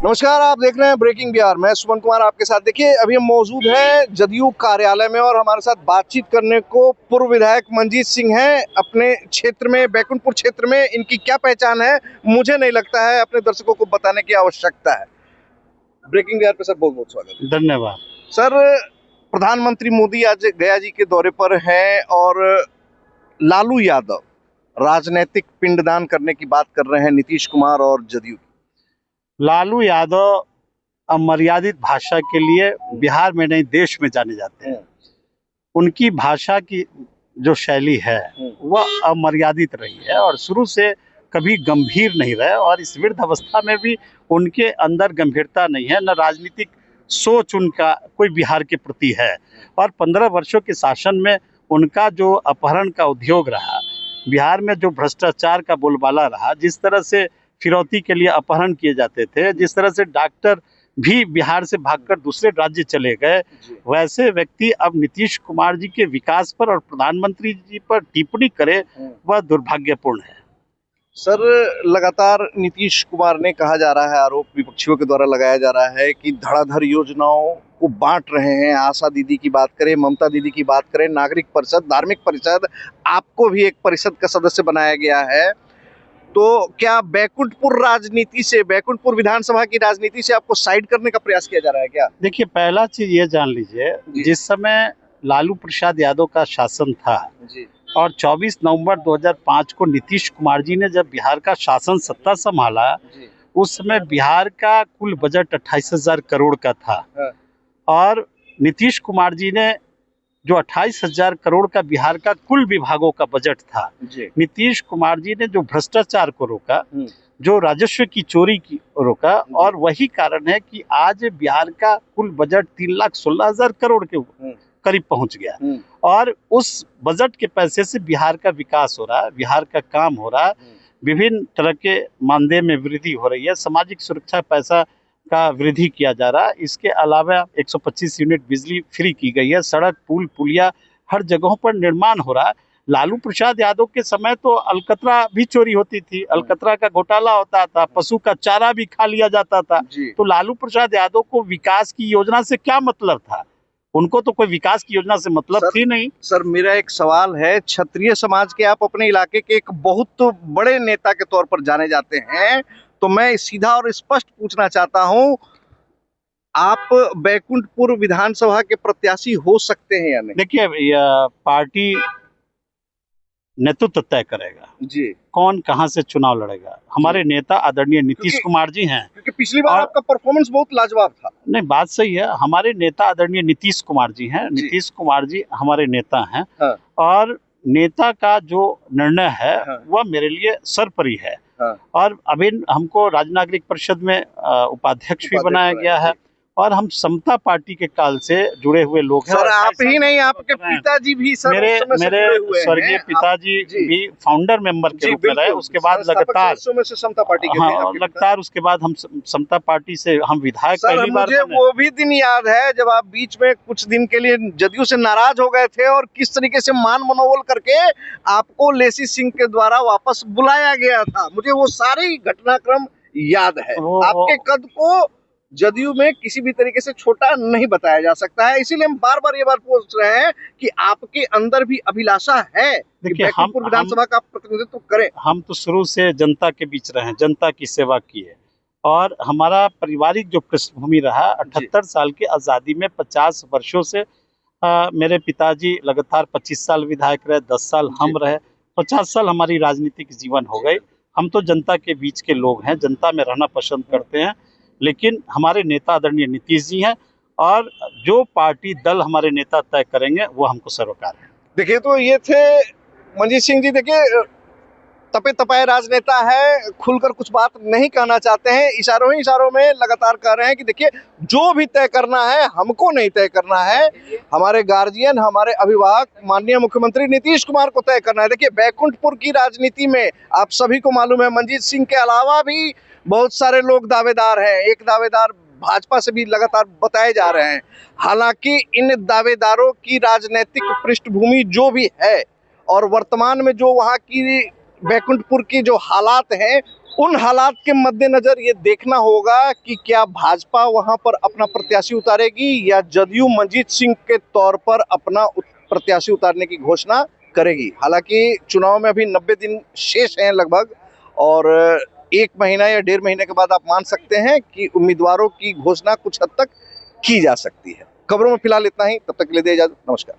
नमस्कार, आप देख रहे हैं ब्रेकिंग बिहार। मैं सुमन कुमार आपके साथ। देखिए, अभी हम मौजूद हैं जदयू कार्यालय में और हमारे साथ बातचीत करने को पूर्व विधायक मंजीत सिंह हैं। अपने क्षेत्र में, बैकुंठपुर क्षेत्र में इनकी क्या पहचान है, मुझे नहीं लगता है अपने दर्शकों को बताने की आवश्यकता है। ब्रेकिंग बिहार पे सर बहुत बहुत स्वागत। धन्यवाद सर, प्रधानमंत्री मोदी आज गया जी के दौरे पर हैं और लालू यादव राजनीतिक पिंडदान करने की बात कर रहे हैं, नीतीश कुमार और जदयू। लालू यादव अमर्यादित भाषा के लिए बिहार में नहीं देश में जाने जाते हैं। उनकी भाषा की जो शैली है वह अमर्यादित रही है और शुरू से कभी गंभीर नहीं रहे और इस वृद्ध अवस्था में भी उनके अंदर गंभीरता नहीं है, न राजनीतिक सोच उनका कोई बिहार के प्रति है। और 15 वर्षों के शासन में उनका जो अपहरण का उद्योग रहा, बिहार में जो भ्रष्टाचार का बोलबाला रहा, जिस तरह से फिरौती के लिए अपहरण किए जाते थे, जिस तरह से डॉक्टर भी बिहार से भागकर दूसरे राज्य चले गए, वैसे व्यक्ति अब नीतीश कुमार जी के विकास पर और प्रधानमंत्री जी पर टिप्पणी करे, वह दुर्भाग्यपूर्ण है। सर, लगातार नीतीश कुमार ने, कहा जा रहा है, आरोप विपक्षियों के द्वारा लगाया जा रहा है कि धड़ाधड़ योजनाओं को बांट रहे हैं। आशा दीदी की बात करें, ममता दीदी की बात करें, नागरिक परिषद, धार्मिक परिषद, आपको भी एक परिषद का सदस्य बनाया गया है। तो क्या बैकुंठपुर राजनीति से, बैकुंठपुर विधानसभा की राजनीति से आपको साइड करने का प्रयास किया जा रहा है क्या? देखिए, पहला चीज ये जान लीजिए, जिस समय लालू प्रसाद यादव का शासन था जी। और 24 नवंबर 2005 को नीतीश कुमार जी ने जब बिहार का शासन सत्ता संभाला, उस समय बिहार का कुल बजट 28,000 करोड़ का था। और नीतीश कुमार जी ने जो 28,000 करोड़ का बिहार का कुल विभागों का बजट था, नीतीश कुमार जी ने जो भ्रष्टाचार को रोका, जो राजस्व की चोरी की रोका, और वही कारण है कि आज बिहार का कुल बजट 3,16,000 करोड़ के करीब पहुंच गया। और उस बजट के पैसे से बिहार का विकास हो रहा है, बिहार का काम हो रहा है, विभिन्न तरह के मानदेय में वृद्धि हो रही है, सामाजिक सुरक्षा पैसा का वृद्धि किया जा रहा है। इसके अलावा 125 यूनिट बिजली फ्री की गई है, सड़क, पुल, पुलिया हर जगहों पर निर्माण हो रहा है। लालू प्रसाद यादव के समय तो अलकतरा भी चोरी होती थी, अलकतरा का घोटाला होता था, पशु का चारा भी खा लिया जाता था। तो लालू प्रसाद यादव को विकास की योजना से क्या मतलब था? उनको तो कोई विकास की योजना से मतलब थी नहीं। सर, मेरा एक सवाल है, क्षत्रिय समाज के आप अपने इलाके के एक बहुत बड़े नेता के तौर पर जाने जाते हैं, तो मैं सीधा और स्पष्ट पूछना चाहता हूं, आप बैकुंठपुर विधानसभा के प्रत्याशी हो सकते हैं या नहीं? देखिए, पार्टी नेतृत्व तय करेगा जी, कौन कहां से चुनाव लड़ेगा। हमारे नेता आदरणीय नीतीश कुमार जी हैं, क्योंकि पिछली बार आपका परफॉर्मेंस बहुत लाजवाब था। नहीं, बात सही है। हमारे नेता आदरणीय नीतीश कुमार जी हैं, नीतीश कुमार जी हमारे नेता हैं। हाँ। और नेता का जो निर्णय है वह मेरे लिए सर्वोपरि है। और अभी हमको राज्य नागरिक परिषद में उपाध्यक्ष भी बनाया गया है और हम समता पार्टी के काल से जुड़े हुए लोग हैं। सर, आप ही नहीं, आपके पिताजी भी सर मेरे स्वर्गीय पिताजी भी फाउंडर मेंबर के रूप में रहे। उसके बाद लगातार समता पार्टी के लगातार उसके बाद हम समता पार्टी से हम विधायक पहली बार। मुझे वो भी दिन याद है जब आप बीच में कुछ दिन के लिए जदयू से नाराज हो गए थे और किस तरीके से मान मनोबल करके आपको लेसी सिंह के द्वारा वापस बुलाया गया था। मुझे वो सारी घटनाक्रम याद है। आपके कद को जदयू में किसी भी तरीके से छोटा नहीं बताया जा सकता है, इसीलिए हम बार बार ये बात पूछ रहे हैं कि आपके अंदर भी अभिलाषा है कि बैकुंठपुर विधानसभा का प्रतिनिधित्व करें। हम तो शुरू से जनता के बीच रहे, जनता की सेवा की है और हमारा पारिवारिक जो पृष्ठभूमि रहा, 78 साल की आज़ादी में 50 वर्षों से मेरे पिताजी लगातार 25 साल विधायक रहे, 10 साल हम रहे, 50 साल हमारी राजनीतिक जीवन हो गई। हम तो जनता के बीच के लोग हैं, जनता में रहना पसंद करते हैं। लेकिन हमारे नेता आदरणीय नीतीश जी हैं और जो पार्टी दल हमारे नेता तय करेंगे वो हमको सरोकार है। देखिए, तो ये थे मंजीत सिंह जी। देखिए, तपे तपाए राजनेता है, खुलकर कुछ बात नहीं कहना चाहते हैं, इशारों ही इशारों में लगातार कह रहे हैं कि देखिए, जो भी तय करना है हमको नहीं तय करना है, हमारे गार्जियन, हमारे अभिभावक माननीय मुख्यमंत्री नीतीश कुमार को तय करना है। देखिए, बैकुंठपुर की राजनीति में आप सभी को मालूम है, मंजीत सिंह के अलावा भी बहुत सारे लोग दावेदार हैं। एक दावेदार भाजपा से भी लगातार बताए जा रहे हैं। हालांकि इन दावेदारों की राजनीतिक पृष्ठभूमि जो भी है और वर्तमान में जो वहां की बैकुंठपुर की जो हालात हैं उन हालात के मद्देनजर ये देखना होगा कि क्या भाजपा वहां पर अपना प्रत्याशी उतारेगी या जदयू मंजीत सिंह के तौर पर अपना प्रत्याशी उतारने की घोषणा करेगी। हालांकि चुनाव में अभी 90 दिन शेष हैं लगभग, और 1 महीना या 1.5 महीने के बाद आप मान सकते हैं कि उम्मीदवारों की घोषणा कुछ हद तक की जा सकती है। खबरों में फिलहाल इतना ही, तब तक के लिए दे इजाजत, नमस्कार।